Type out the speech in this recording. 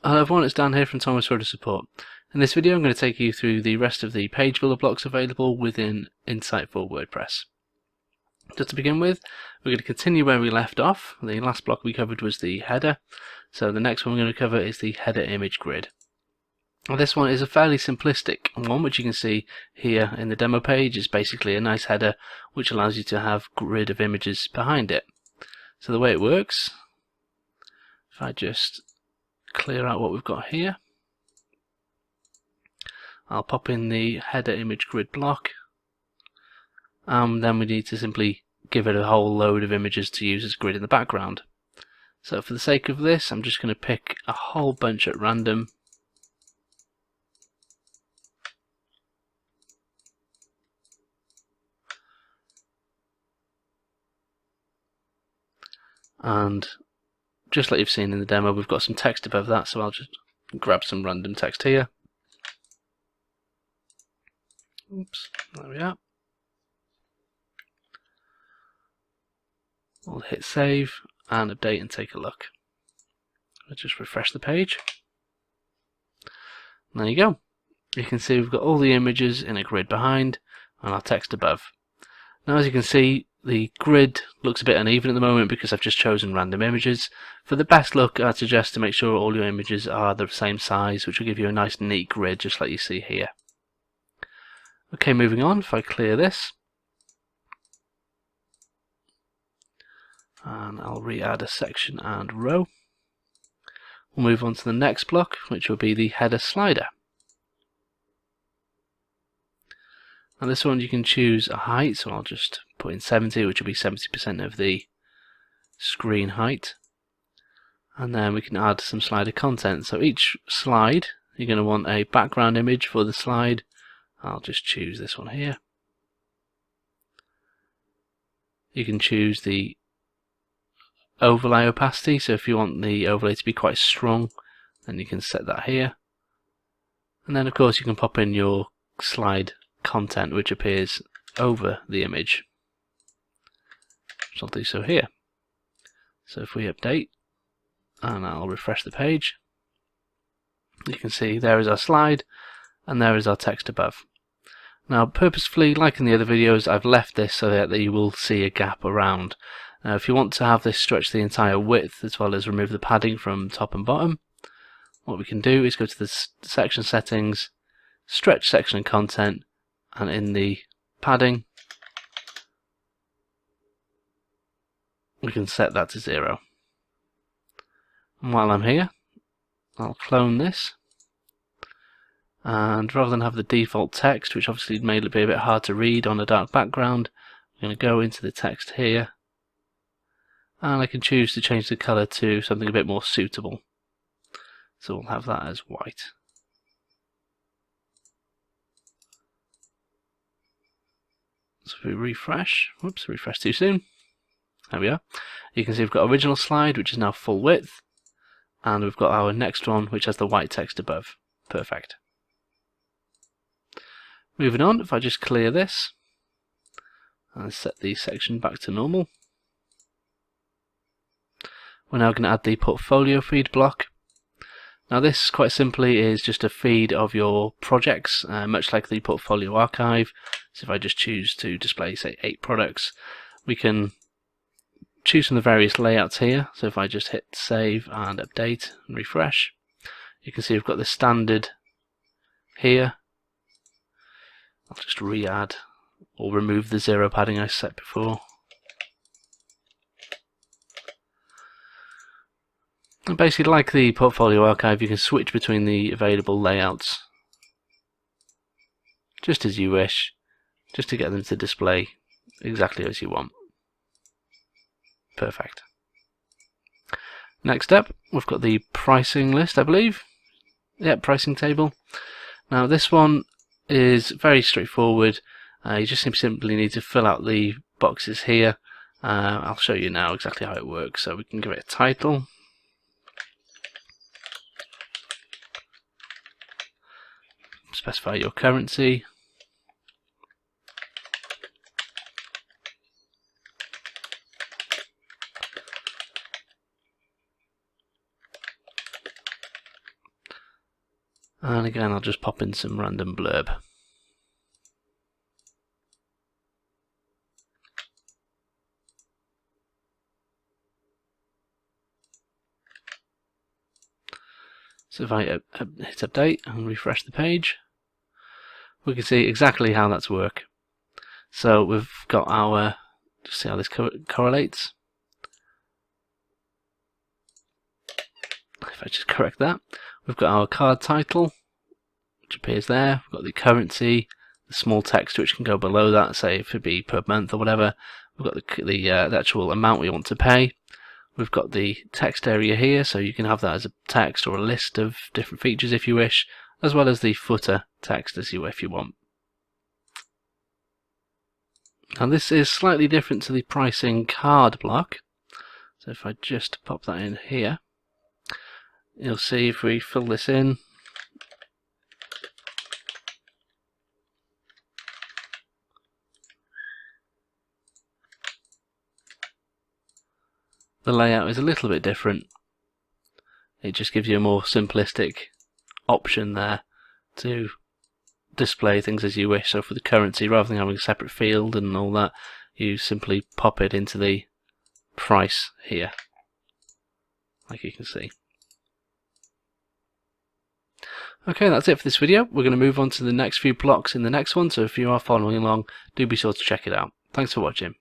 Hello everyone, it's Dan here from Thomas Photo Support. In this video I'm going to take you through the rest of the page builder blocks available within Insight for WordPress. Just to begin with, we're going to continue where we left off. The last block we covered was the header, so the next one we're going to cover is the header image grid. Now, this one is a fairly simplistic one, which you can see here in the demo page. It's basically a nice header which allows you to have a grid of images behind it. So the way it works, if I just clear out what we've got here, I'll pop in the header image grid block, then we need to simply give it a whole load of images to use as grid in the background. So for the sake of this, I'm just going to pick a whole bunch at random, and just like you've seen in the demo, we've got some text above that, so I'll just grab some random text here. Oops, there we are. We'll hit save and update and take a look. I'll just refresh the page. And there you go. You can see we've got all the images in a grid behind and our text above. Now as you can see, the grid looks a bit uneven at the moment because I've just chosen random images. For the best look, I'd suggest to make sure all your images are the same size, which will give you a nice neat grid just like you see here. Okay, moving on, if I clear this, and I'll re-add a section and row, we'll move on to the next block, which will be the header slider. Now this one you can choose a height, so I'll just put in 70, which will be 70% of the screen height. And then we can add some slider content. So each slide, you're going to want a background image for the slide. I'll just choose this one here. You can choose the overlay opacity, so if you want the overlay to be quite strong, then you can set that here. And then of course you can pop in your slide content which appears over the image, which I'll do so here. So if we update and I'll refresh the page, you can see there is our slide and there is our text above. Now purposefully, like in the other videos, I've left this so that you will see a gap around. Now if you want to have this stretch the entire width as well as remove the padding from top and bottom, what we can do is go to the section settings, stretch section and content, and in the padding we can set that to 0. And while I'm here, I'll clone this, and rather than have the default text, which obviously may be a bit hard to read on a dark background, I'm going to go into the text here, and I can choose to change the colour to something a bit more suitable. So we'll have that as white. So if we refresh, whoops, refresh too soon. There we are. You can see we've got original slide, which is now full width, and we've got our next one, which has the white text above. Perfect. Moving on, if I just clear this and set the section back to normal, we're now going to add the portfolio feed block. Now this, quite simply, is just a feed of your projects, much like the portfolio archive. So if I just choose to display, say, 8 products, we can choose from the various layouts here. So if I just hit save and update and refresh, you can see we've got the standard here. I'll just re-add or remove the 0 padding I set before. And basically, like the portfolio archive, you can switch between the available layouts just as you wish, just to get them to display exactly as you want. Perfect. Next up, we've got the pricing list, I believe. Yep, pricing table. Now this one is very straightforward. You just simply need to fill out the boxes here. I'll show you now exactly how it works. So we can give it a title. Specify your currency. And again, I'll just pop in some random blurb. So if I hit update and refresh the page, we can see exactly how that's work. So we've got our, just see how this correlates. If I just correct that, we've got our card title, which appears there. We've got the currency, the small text which can go below that, say if it be per month or whatever. We've got the actual amount we want to pay. We've got the text area here, so you can have that as a text or a list of different features if you wish, as well as the footer text if you want. Now this is slightly different to the pricing card block. So if I just pop that in here, you'll see if we fill this in, the layout is a little bit different. It just gives you a more simplistic option there to display things as you wish. So for the currency, rather than having a separate field and all that, you simply pop it into the price here, like you can see. Okay, that's it for this video. We're going to move on to the next few blocks in the next one, so if you are following along, do be sure to check it out. Thanks for watching.